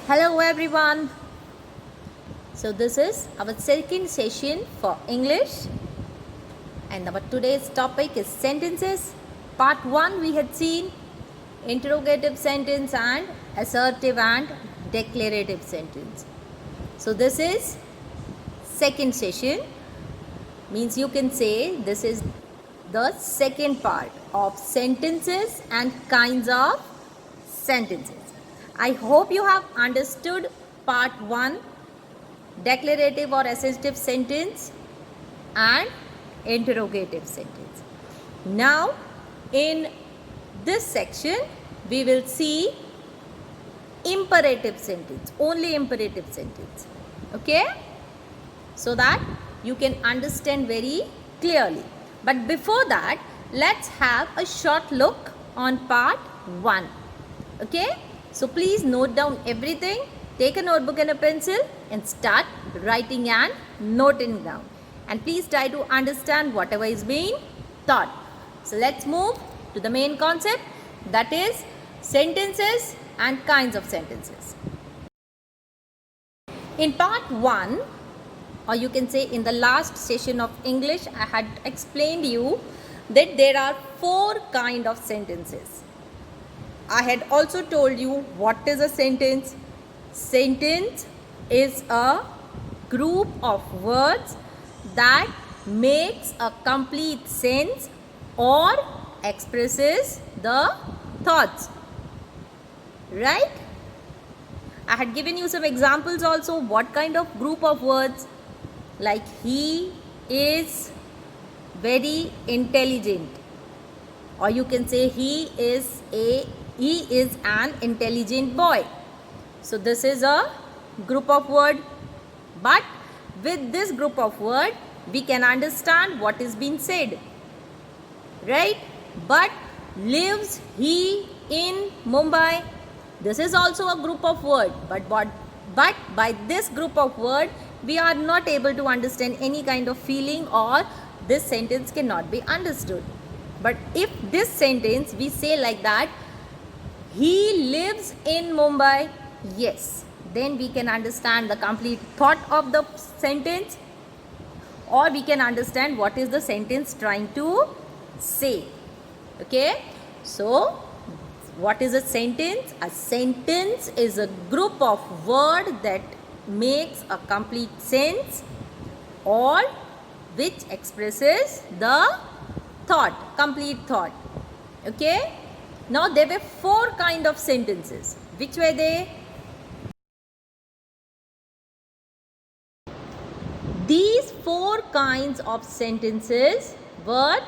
Hello everyone. So this is our second session for English and our today's topic is sentences. Part 1 we had seen interrogative sentence and assertive and declarative sentence. So this is second session, means you can say this is the second part of sentences and kinds of sentences. I hope you have understood part 1, declarative or assertive sentence and interrogative sentence. Now in this section we will see imperative sentence, only imperative sentence, okay, so that you can understand very clearly. But before that, let's have a short look on part 1, okay. So please note down everything, take a notebook and a pencil and start writing and noting down, and please try to understand whatever is being taught. So let's move to the main concept, that is sentences and kinds of sentences. In part 1, or you can say in the last session of English, I had explained you that there are 4 kind of sentences. I had also told you what is a sentence. Sentence is a group of words that makes a complete sense or expresses the thoughts, right? I had given you some examples also, what kind of group of words, like he is very intelligent, or you can say he is an intelligent boy. So this is a group of word, but with this group of word we can understand what is being said, right? But lives he in Mumbai, this is also a group of word, but by this group of word we are not able to understand any kind of feeling, or this sentence cannot be understood. But if this sentence we say like that, he lives in Mumbai, yes, then we can understand the complete thought of the sentence, or we can understand what is the sentence trying to say, okay. So what is a sentence? A sentence is a group of words that makes a complete sense or which expresses the thought, complete thought, okay. Now there were 4 kind of sentences. Which were they? These 4 kinds of sentences were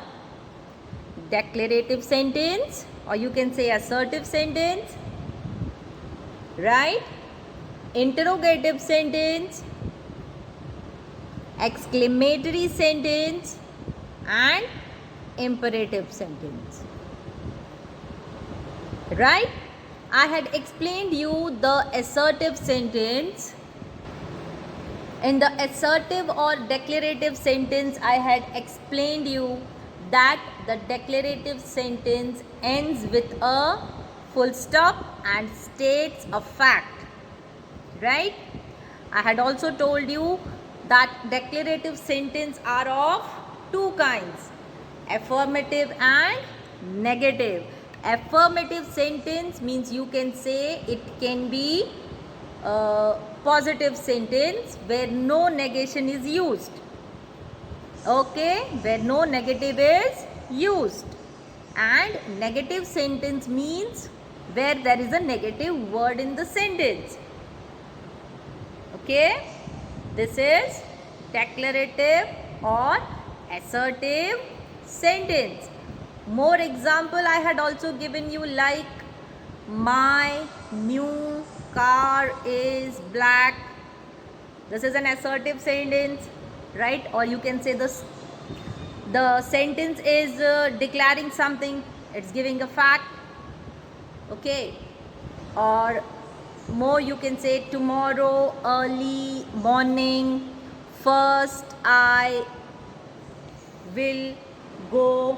declarative sentence, or you can say assertive sentence, right? Interrogative sentence, exclamatory sentence and imperative sentence, right? I had explained you the assertive sentence. In the assertive or declarative sentence, I had explained you that the declarative sentence ends with a full stop and states a fact, right? I had also told you that declarative sentences are of 2 kinds, affirmative and negative. Affirmative sentence means you can say it can be positive sentence where no negation is used, okay, where no negative is used. And negative sentence means where there is a negative word in the sentence, okay. This is declarative or assertive sentence. More example I had also given you, like my new car is black. This is an assertive sentence, right? Or you can say the sentence is declaring something, it's giving a fact, okay. Or more you can say tomorrow early morning first I will go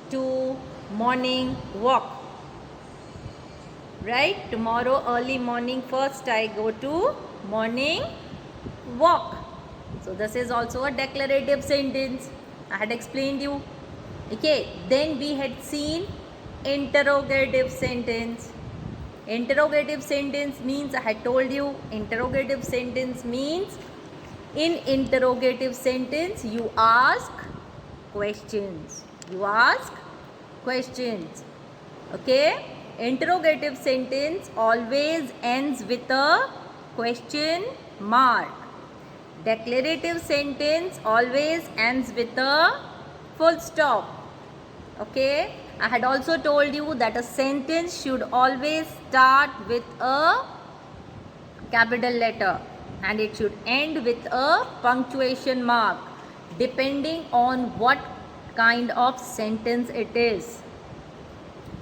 to morning walk. right? Tomorrow early morning, first I go to morning walk. So this is also a declarative sentence. I had explained you. Okay, then we had seen interrogative sentence. Interrogative sentence means, I had told you, interrogative sentence means, in interrogative sentence you ask questions. You ask questions. Okay, interrogative sentence always ends with a question mark. Declarative sentence always ends with a full stop. Okay, I had also told you that a sentence should always start with a capital letter and it should end with a punctuation mark depending on what kind of sentence it is.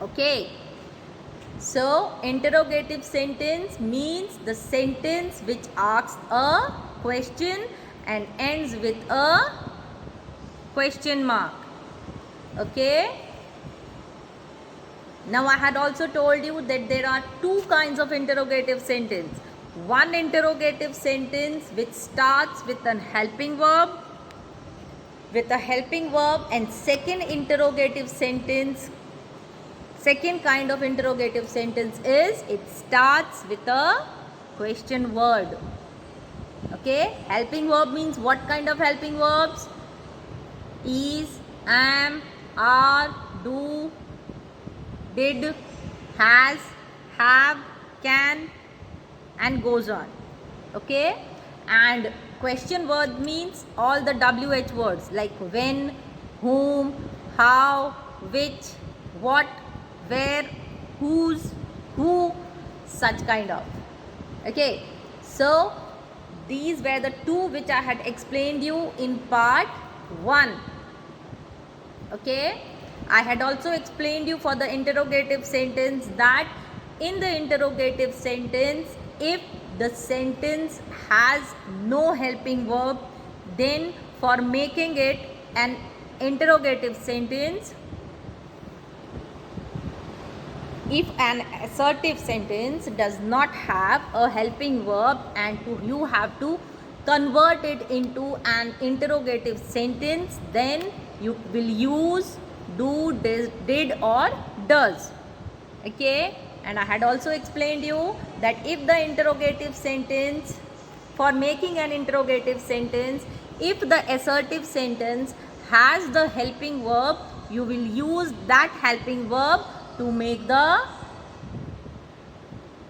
Okay, so interrogative sentence means the sentence which asks a question and ends with a question mark. Okay, now I had also told you that there are two kinds of interrogative sentence. One interrogative sentence which starts with a helping verb, and second kind of interrogative sentence is it starts with a question word. Okay, helping verb means what kind of helping verbs? Is, am, are, do, did, has, have, can, and goes on. Okay, and question word means all the WH words like when, whom, how, which, what, where, whose, who, such kind of. Okay, so these were the two which I had explained you in part 1. Okay, I had also explained you for the interrogative sentence that in the interrogative sentence, if the sentence has no helping verb, then for making it an interrogative sentence, if an assertive sentence does not have a helping verb and you have to convert it into an interrogative sentence, then you will use do, did or does. Okay, and I had also explained you that if the interrogative sentence, for making an interrogative sentence, if the assertive sentence has the helping verb, you will use that helping verb to make the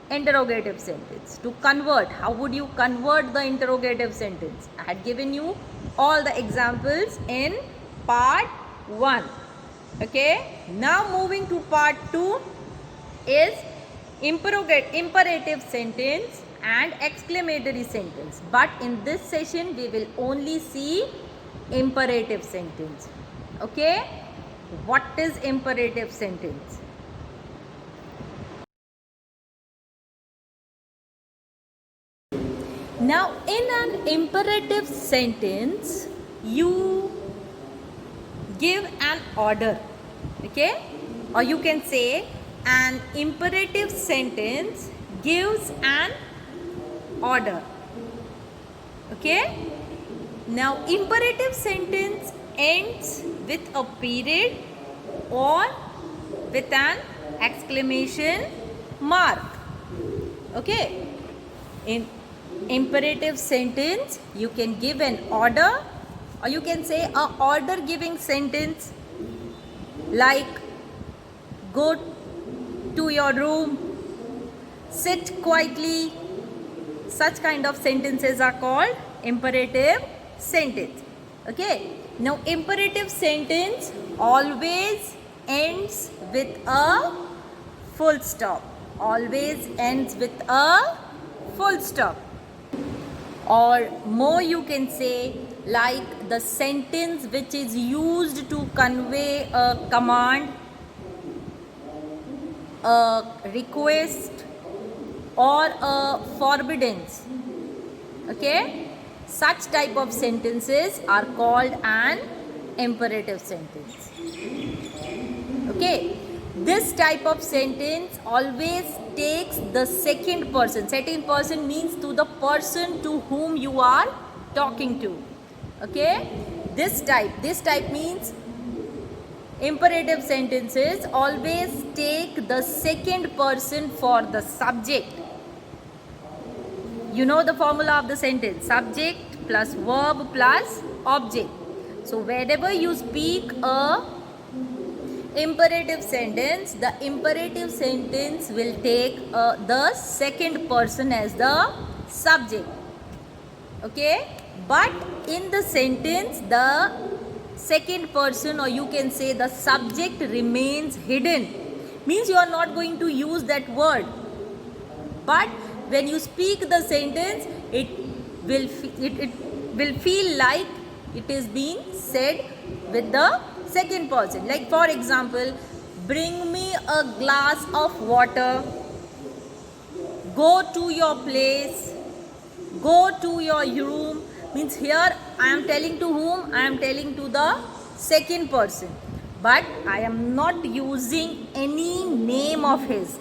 interrogative sentence. To convert, how would you convert the interrogative sentence? I had given you all the examples in part 1. Okay, now moving to part 2 is imperative sentence and exclamatory sentence. But in this session we will only see imperative sentence. Okay, what is imperative sentence? Now in an imperative sentence you give an order. Okay, or you can say an imperative sentence gives an order. Okay, now imperative sentence ends with a period or with an exclamation mark. Okay, in imperative sentence you can give an order, or you can say a order giving sentence like go to your room, sit quietly. Such kind of sentences are called imperative sentence. Okay, now imperative sentence always ends with a full stop. Always ends with a full stop. Or more you can say, like the sentence which is used to convey a command, a request or a forbiddance. Okay, such type of sentences are called an imperative sentence. Okay, This type of sentence always takes the second person. Second person means to the person to whom you are talking to. Okay? This type means imperative sentences always take the second person for the subject. You know the formula of the sentence: subject plus verb plus object. So whenever you speak a imperative sentence, the imperative sentence will take the second person as the subject. Okay? But in the sentence, the second person, or you can say the subject, remains hidden. Means you are not going to use that word. But when you speak the sentence, it will feel like it is being said with the second person. Like for example, bring me a glass of water, go to your place, go to your room. Means here I am telling to whom? I am telling to the second person, but I am not using any name of his,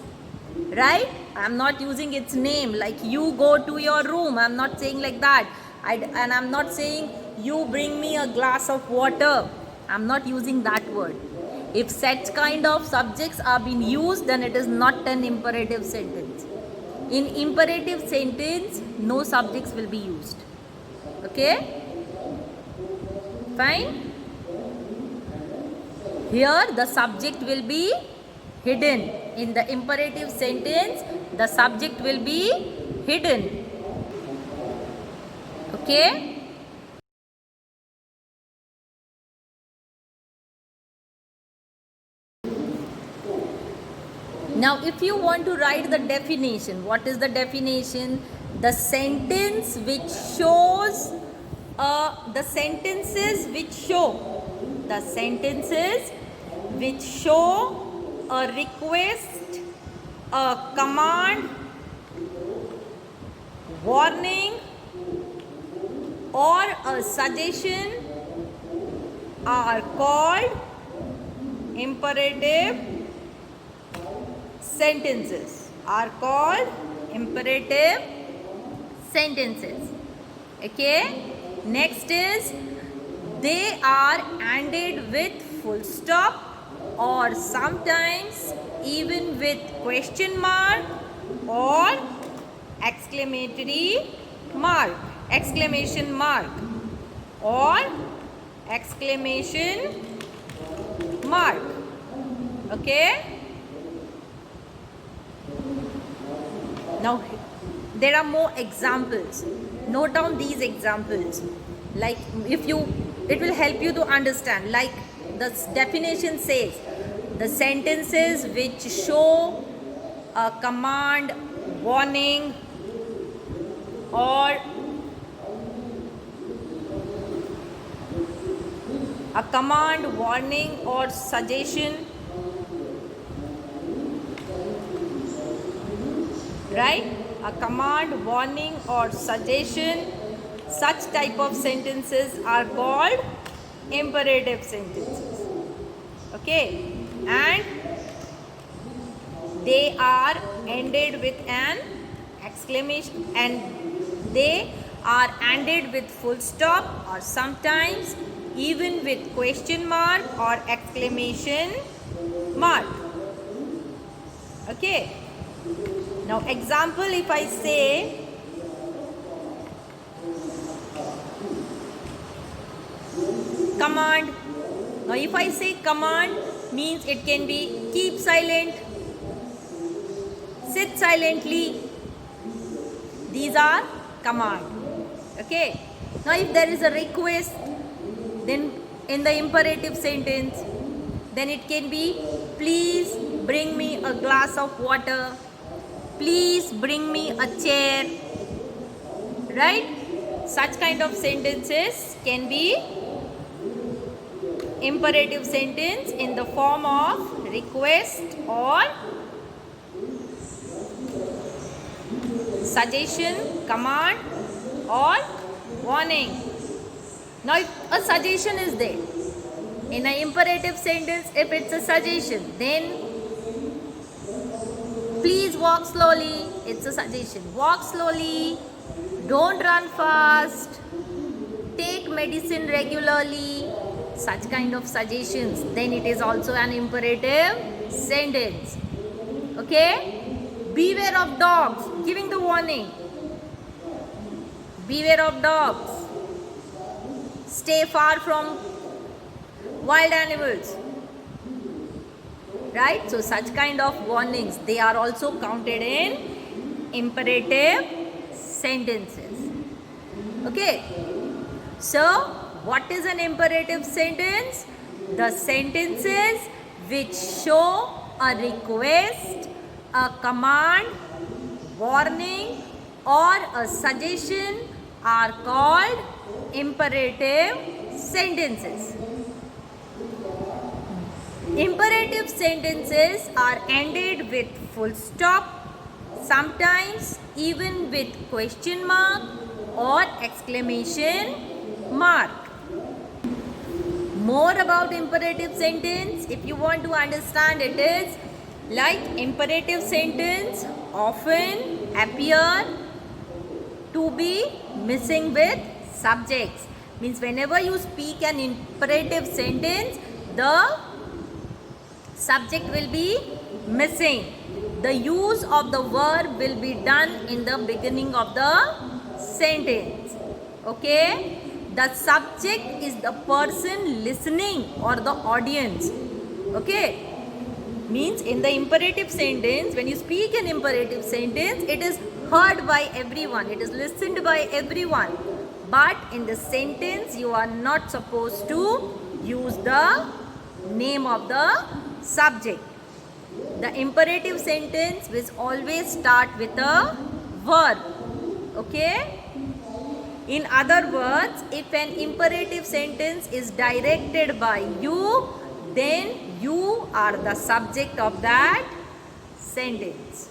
right? I am not using its name, like you go to your room. I am not saying like that. And I am not saying you bring me a glass of water. I am not using that word. If such kind of subjects are being used, then it is not an imperative sentence. In imperative sentence, no subjects will be used. Okay? Fine? Here the subject will be hidden. In the imperative sentence, the subject will be hidden. Okay? Now, if you want to write the definition, what is the definition? The sentence which shows, the sentences which show a request, a command, warning, or a suggestion are called imperative sentences. Okay? Next is, they are ended with full stop or sometimes even with question mark or exclamation mark or exclamation mark. Okay? Now there are more examples. Note down these examples. Like it will help you to understand. Like the definition says, the sentences which show a command, warning, or suggestion, right? A command, warning, or suggestion, such type of sentences are called imperative sentences. Okay? And they are ended with an exclamation, and they are ended with full stop or sometimes even with question mark or exclamation mark. Okay? Now example, if I say command. Now if I say command, means it can be keep silent, sit silently. These are command. Okay? Now if there is a request, then in the imperative sentence, then it can be please bring me a glass of water, please bring me a chair, right? Such kind of sentences can be imperative sentence in the form of request or suggestion, command, or warning. Now if a suggestion is there in an imperative sentence, if it's a suggestion, then Please walk slowly. It's a suggestion. Walk slowly. Don't run fast. Take medicine regularly. Such kind of suggestions. Then it is also an imperative sentence. Okay? Beware of dogs. Giving the warning. Beware of dogs. Stay far from wild animals. Right? So such kind of warnings, they are also counted in imperative sentences. Okay? So, what is an imperative sentence? The sentences which show a request, a command, warning, or a suggestion are called imperative sentences. Imperative sentences are ended with full stop, sometimes even with question mark or exclamation mark. More about imperative sentence, if you want to understand, it is like imperative sentence often appear to be missing with subjects. Means whenever you speak an imperative sentence, the subject will be missing. The use of the verb will be done in the beginning of the sentence. Okay? The subject is the person listening or the audience. Okay? Means in the imperative sentence, when you speak an imperative sentence, it is heard by everyone. It is listened by everyone. But in the sentence, you are not supposed to use the name of the subject. The imperative sentence will always start with a verb. Okay? In other words, if an imperative sentence is directed by you, then you are the subject of that sentence.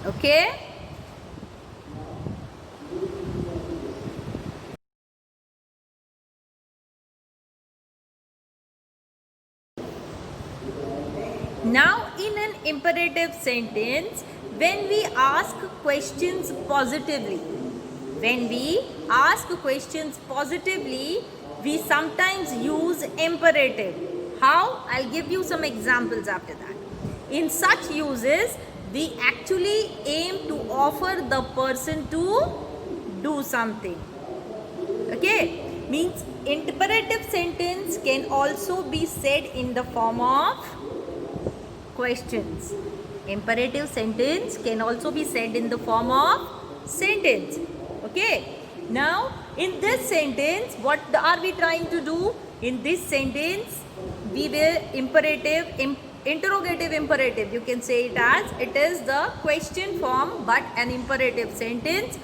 Okay? Now, in an imperative sentence, when we ask questions positively, we sometimes use imperative. How? I'll give you some examples after that. In such uses, we actually aim to offer the person to do something. Okay? Means imperative sentence can also be said in the form of questions. Imperative sentence can also be said in the form of sentence. Okay? Now, in this sentence, what are we trying to do? In this sentence, we will interrogative imperative. You can say it as, it is the question form but an imperative sentence.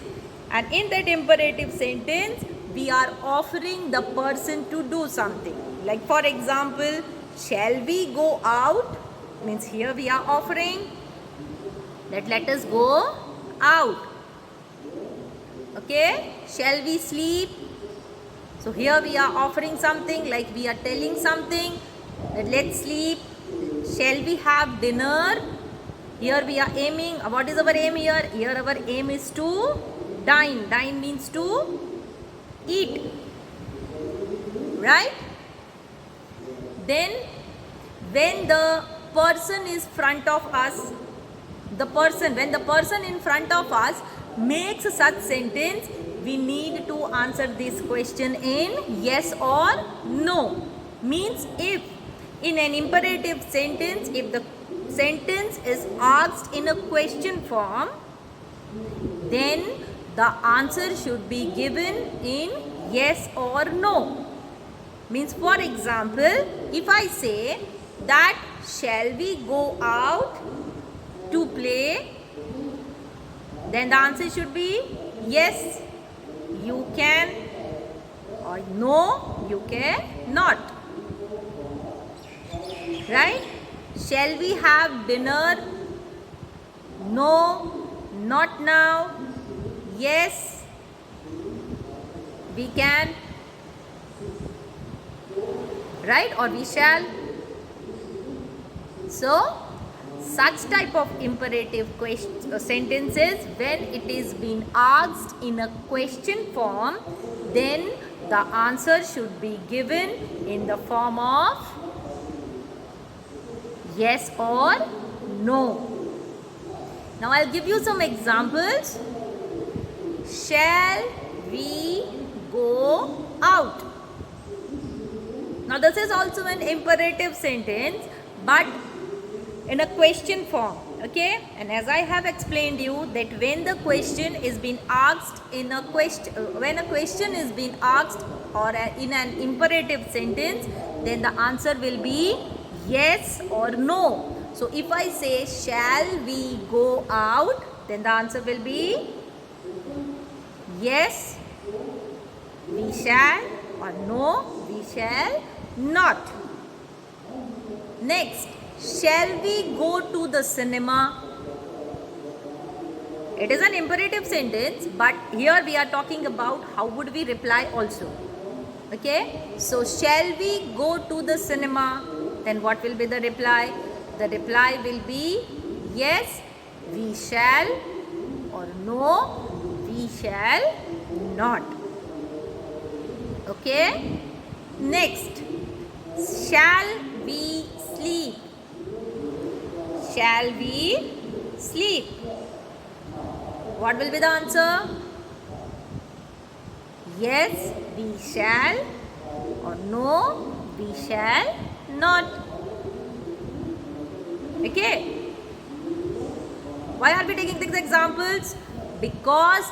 And in that imperative sentence, we are offering the person to do something. Like for example, shall we go out? Means here we are offering that let us go out. Okay? Shall we sleep? So here we are offering something, like we are telling something that let's sleep. Shall we have dinner? Here we are aiming. What is our aim here? Here our aim is to dine. Dine means to eat. Right? Then when the person is front of us, when the person in front of us makes such sentence, we need to answer this question in yes or no. Means if in an imperative sentence, if the sentence is asked in a question form, then the answer should be given in yes or no. Means for example, if I say that shall we go out to play, then the answer should be yes, you can, or no, you cannot. Right? Shall we have dinner? No, not now. Yes, we can. Right? Or we shall. So, such type of imperative sentences, when it is being asked in a question form, then the answer should be given in the form of yes or no. Now I'll give you some examples. Shall we go out? Now this is also an imperative sentence, but in a question form. Okay, and as I have explained you that when the question is being asked in a question, when a question is being asked or in an imperative sentence, then the answer will be yes or no. So if I say shall we go out, then the answer will be yes we shall, or no we shall not. Next, shall we go to the cinema? It is an imperative sentence, but here we are talking about how would we reply also. Okay, so shall we go to the cinema? Then what will be the reply? The reply will be yes we shall, or no we shall not. Okay, next, shall we sleep? Shall we sleep? What will be the answer? Yes we shall, or no we shall not. Okay, why are we taking these examples? Because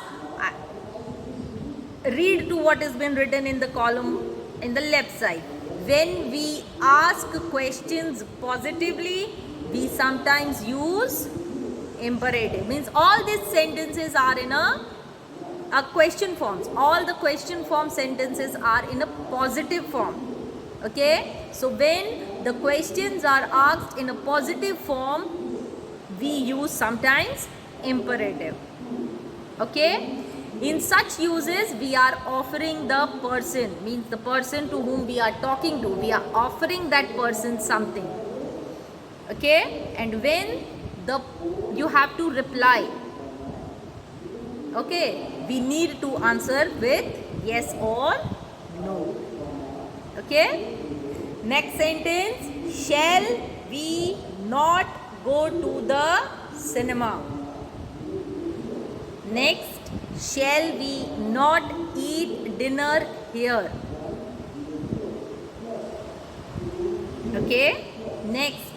read to what has been written in the column in the left side. When we ask questions positively, we sometimes use imperative. Means all these sentences are in a question forms. All the question form sentences are in a positive form. Okay, so when the questions are asked in a positive form, we use sometimes imperative. Okay, in such uses we are offering the person, means the person to whom we are talking to, we are offering that person something. Okay, and when you have to reply, okay, we need to answer with yes or no. Okay, next sentence, shall we not go to the cinema? Next, shall we not eat dinner here? Okay, next,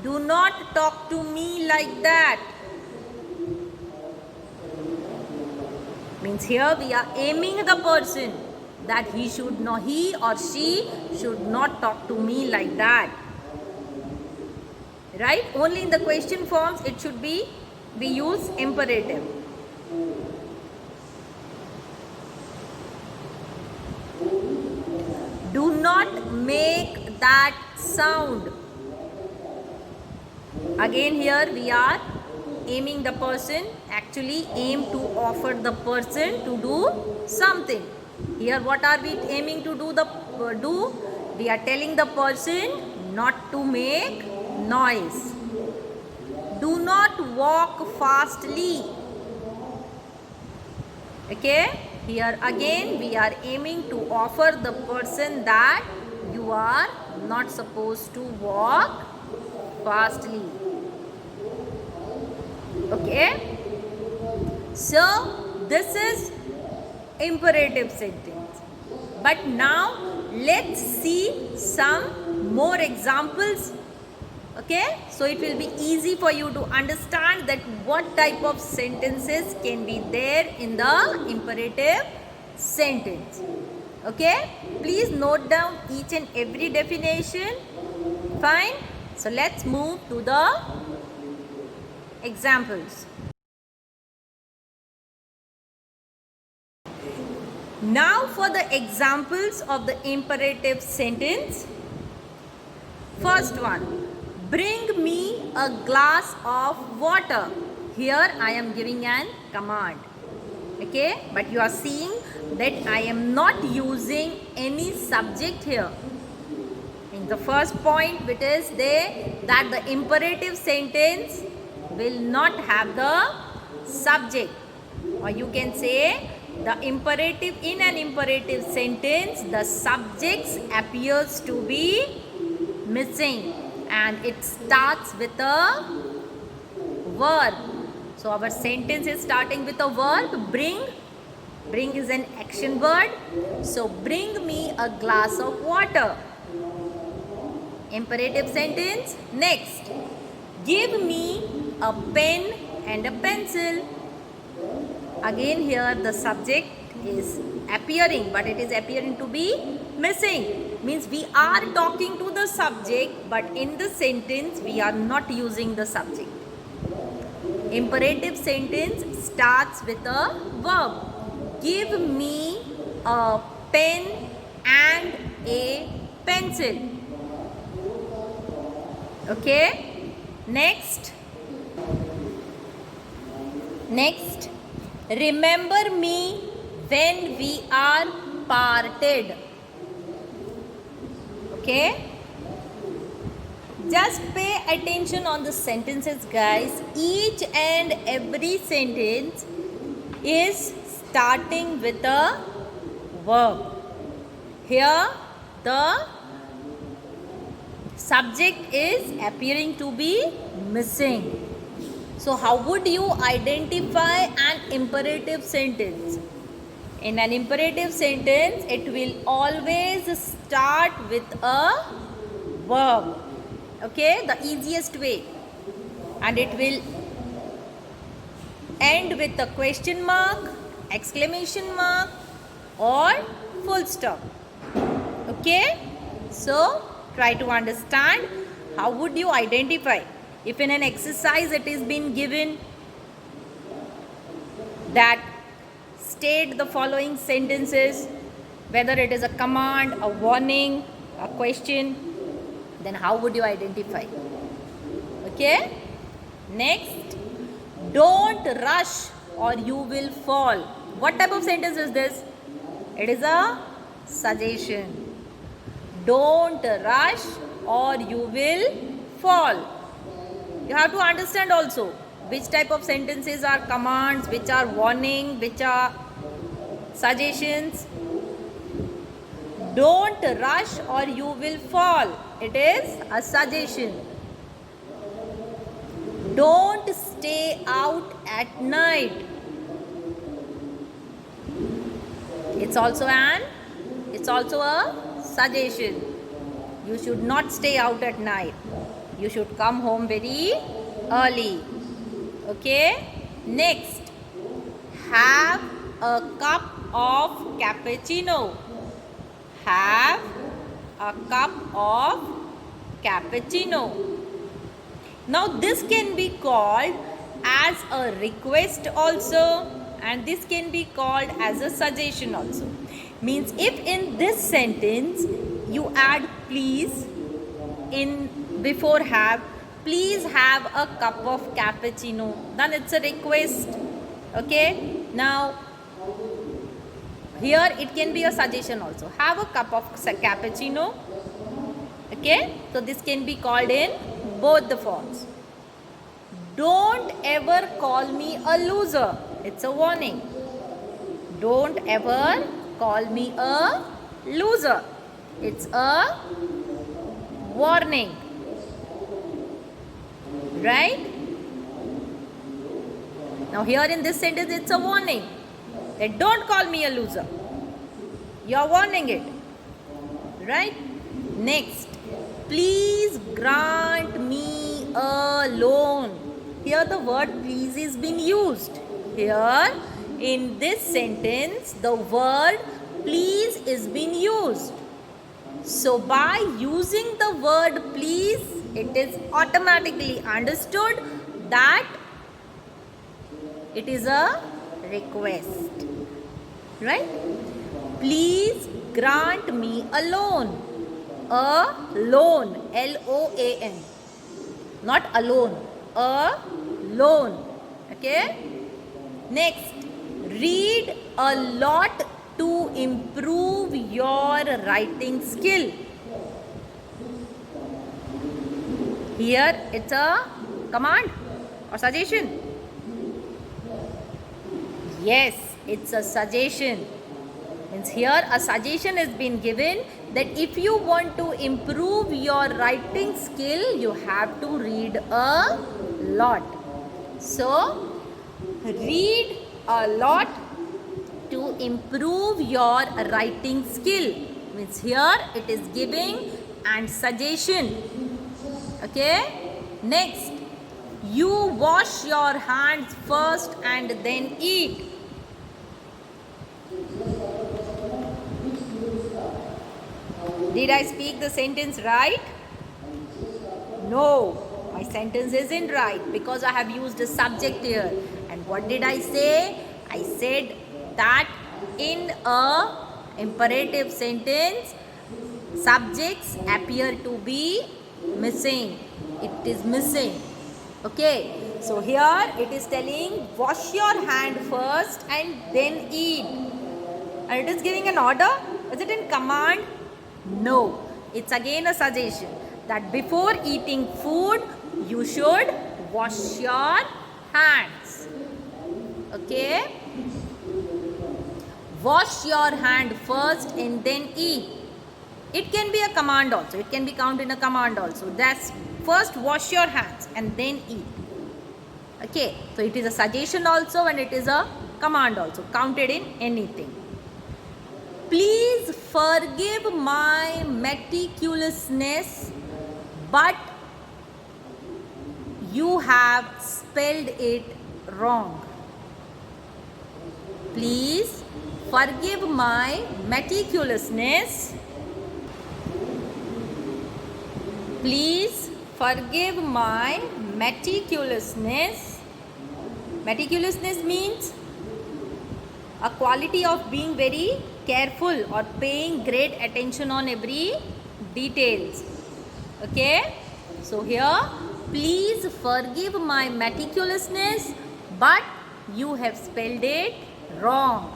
do not talk to me like that. Means here we are aiming the person that he or she should not talk to me like that. Right? Only in the question forms it should be, we use imperative. Do not make that sound. Again here we are aiming the person, actually aim to offer the person to do something. Here what are we aiming to do? We are telling the person not to make noise. Do not walk fastly. Okay, here again we are aiming to offer the person that you are not supposed to walk fastly. Okay, so this is imperative sentence. But now let's see some more examples. Okay, so it will be easy for you to understand that what type of sentences can be there in the imperative sentence. Okay, please note down each and every definition. Fine, so let's move to the examples. Now for the examples of the imperative sentence. First one, bring me a glass of water. Here I am giving an command. Okay, but you are seeing that I am not using any subject here. In the first point, which is there, that the imperative sentence will not have the subject, or you can say the imperative, in an imperative sentence the subjects appears to be missing and it starts with a verb. So our sentence is starting with a verb, bring. Bring is an action word. So bring me a glass of water. Imperative sentence. Next, give me a pen and a pencil. Again here the subject is appearing, but it is appearing to be missing. Means we are talking to the subject, but in the sentence we are not using the subject. Imperative sentence starts with a verb. Give me a pen and a pencil. Okay. Next. Remember me when we are parted. Okay. Just pay attention on the sentences, guys. Each and every sentence is starting with a verb. Here the subject is appearing to be missing. So how would you identify an imperative sentence? In an imperative sentence, it will always start with a verb. Okay, the easiest way. And it will end with a question mark, exclamation mark, or full stop. Okay, so try to understand how would you identify. If in an exercise it is been given that state the following sentences, whether it is a command, a warning, a question, then how would you identify? Okay, next, don't rush or you will fall. What type of sentence is this? It is a suggestion. Don't rush or you will fall. You have to understand also which type of sentences are commands, which are warning, which are suggestions. Don't rush or you will fall. It is a suggestion. Don't stay out at night. It's also a suggestion. You should not stay out at night. You should come home very early. Okay. Next, have a cup of cappuccino. Have a cup of cappuccino. Now this can be called as a request also, and this can be called as a suggestion also. Means if in this sentence you add please in before have, please have a cup of cappuccino, then it's a request. Okay. Now here it can be a suggestion also. Have a cup of cappuccino. Okay. So this can be called in both the forms. Don't ever call me a loser. It's a warning. Don't ever call me a loser. It's a warning. Right? Now here in this sentence it's a warning. That don't call me a loser. You are warning it. Right? Next. Please grant me a loan. Here the word please is being used. Here in this sentence the word please is being used. So by using the word please, it is automatically understood that it is a request. Right? Please grant me a loan. A loan. L-O-A-N. Not alone. A loan. Okay? Next. Read a lot to improve your writing skill. Here it's a command or suggestion. Yes, it's a suggestion. Means here a suggestion has been given that if you want to improve your writing skill, you have to read a lot. So, read a lot to improve your writing skill. Means here it is giving and suggestion. Okay. Next, you wash your hands first and then eat. Did I speak the sentence right? No, my sentence isn't right because I have used a subject here. And what did I say? I said that in a imperative sentence, subjects appear to be missing. It is missing. Okay, so here it is telling wash your hand first and then eat. And it is giving an order. Is it in command? No, it's again a suggestion that before eating food, you should wash your hands. Okay? Wash your hand first and then eat. It can be a command also. It can be counted in a command also. That's first wash your hands and then eat. Okay? So it is a suggestion also and it is a command also. Counted in anything. Please forgive my meticulousness, but you have spelled it wrong. Please forgive my meticulousness. Please forgive my meticulousness. Meticulousness means a quality of being very careful or paying great attention on every details. Okay, so here please forgive my meticulousness, but you have spelled it wrong.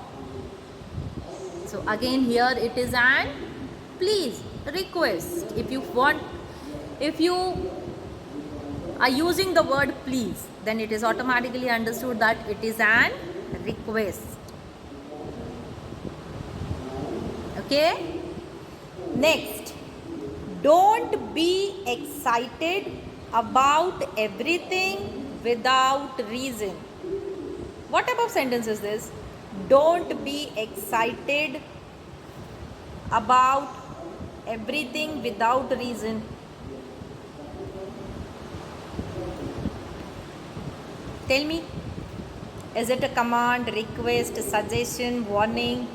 So again here it is an please request. If you are using the word please, then it is automatically understood that it is an request. Okay, next, don't be excited about everything without reason. What type of sentence is this? Don't be excited about everything without reason. Tell me, is it a command, request, suggestion, warning?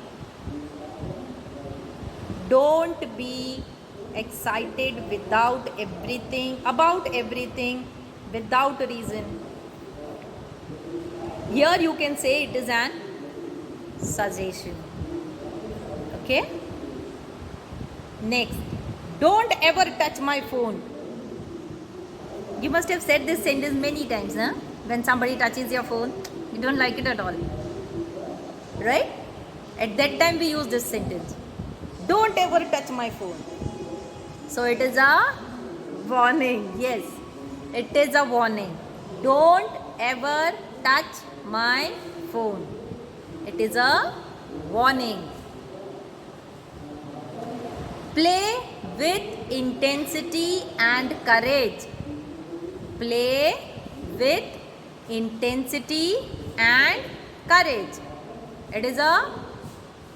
Don't be excited about everything without reason. Here you can say it is an suggestion. Okay? Next, don't ever touch my phone. You must have said this sentence many times, huh? When somebody touches your phone, you don't like it at all. Right? At that time we use this sentence. Don't ever touch my phone. So it is a warning. Yes, it is a warning. Don't ever touch my phone. It is a warning. Play with intensity and courage. Play with intensity and courage. It is a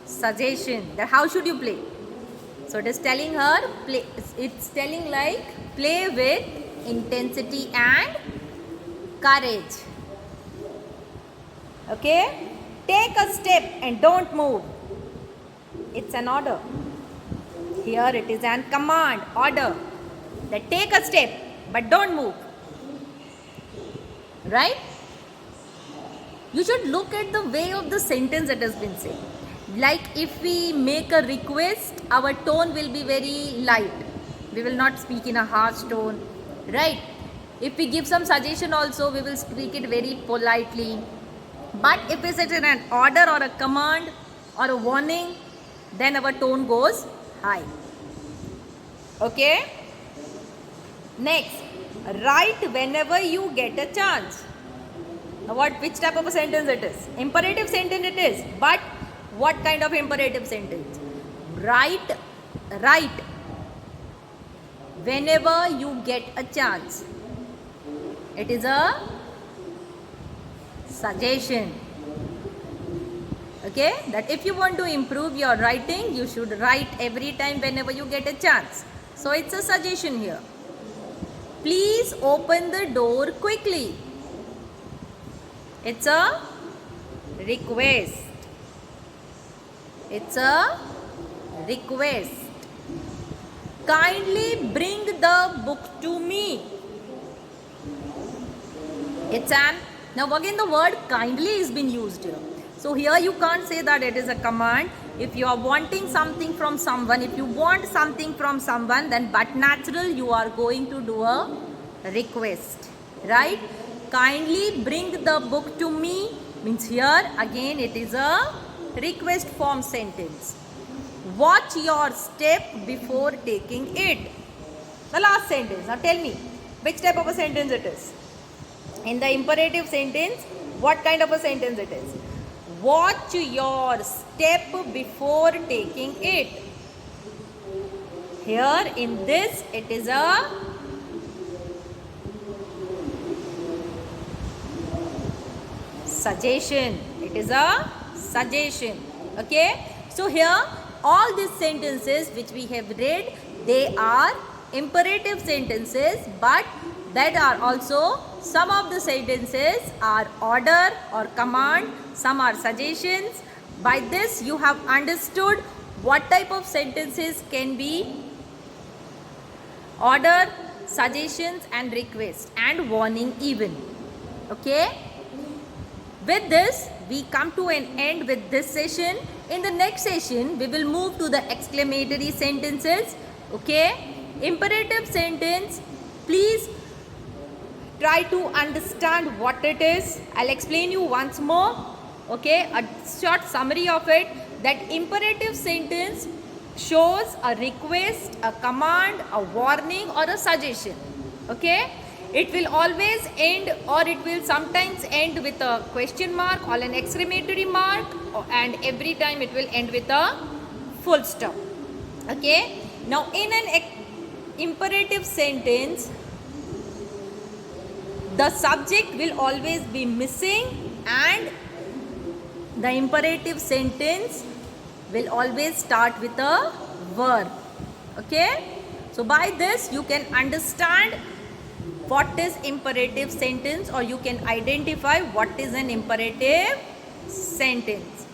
suggestion that how should you play. So it is telling her, play. It's telling like play with intensity and courage. Okay? Take a step and don't move. It's an order. Here it is an command, order. That take a step but don't move. Right? You should look at the way of the sentence that has been said. Like if we make a request, our tone will be very light. We will not speak in a harsh tone. Right? If we give some suggestion also, we will speak it very politely. But if it's in an order or a command or a warning, then our tone goes high. Okay? Next, Write whenever you get a chance. Now which type of a sentence it is? Imperative sentence it is. But what kind of imperative sentence? Write whenever you get a chance. It is a suggestion. Okay, that if you want to improve your writing, you should write every time whenever you get a chance. So it's a suggestion here. Please open the door quickly. It's a request. It's a request. Kindly bring the book to me. It's an, now again the word kindly is been used here. So here you can't say that it is a command. If you are wanting something from someone, if you want something from someone, then but natural you are going to do a request, right? Kindly bring the book to me means here again it is a request form sentence. Watch your step before taking it. The last sentence. Now tell me which type of a sentence it is. In the imperative sentence, what kind of a sentence it is? Watch your step before taking it. Here in this it is a suggestion. It is a suggestion. Okay. So here all these sentences which we have read, they are imperative sentences, but that are also some of the sentences are order or command, some are suggestions. By this you have understood what type of sentences can be order, suggestions and request and warning even. Okay. With this we come to an end with this session. In the next session we will move to the exclamatory sentences. Okay. Imperative sentence, please try to understand what it is. I'll explain you once more. Okay, a short summary of it, that imperative sentence shows a request, a command, a warning or a suggestion. Okay, it will always end or it will sometimes end with a question mark or an exclamatory mark, and every time it will end with a full stop. Okay, now in an imperative sentence, the subject will always be missing and the imperative sentence will always start with a verb. Okay, so by this you can understand what is imperative sentence, or you can identify what is an imperative sentence.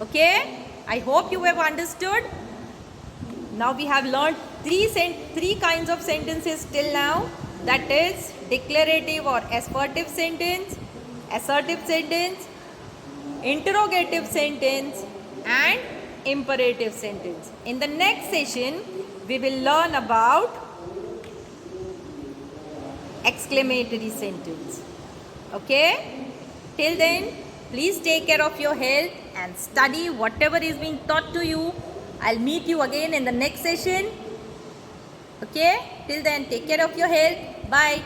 Okay, I hope you have understood. Now we have learned three kinds of sentences till now, that is declarative or assertive sentence, interrogative sentence and imperative sentence. In the next session we will learn about exclamatory sentence. Okay, till then please take care of your health and study whatever is being taught to you. I'll meet you again in the next session. Okay, till then take care of your health. Bye.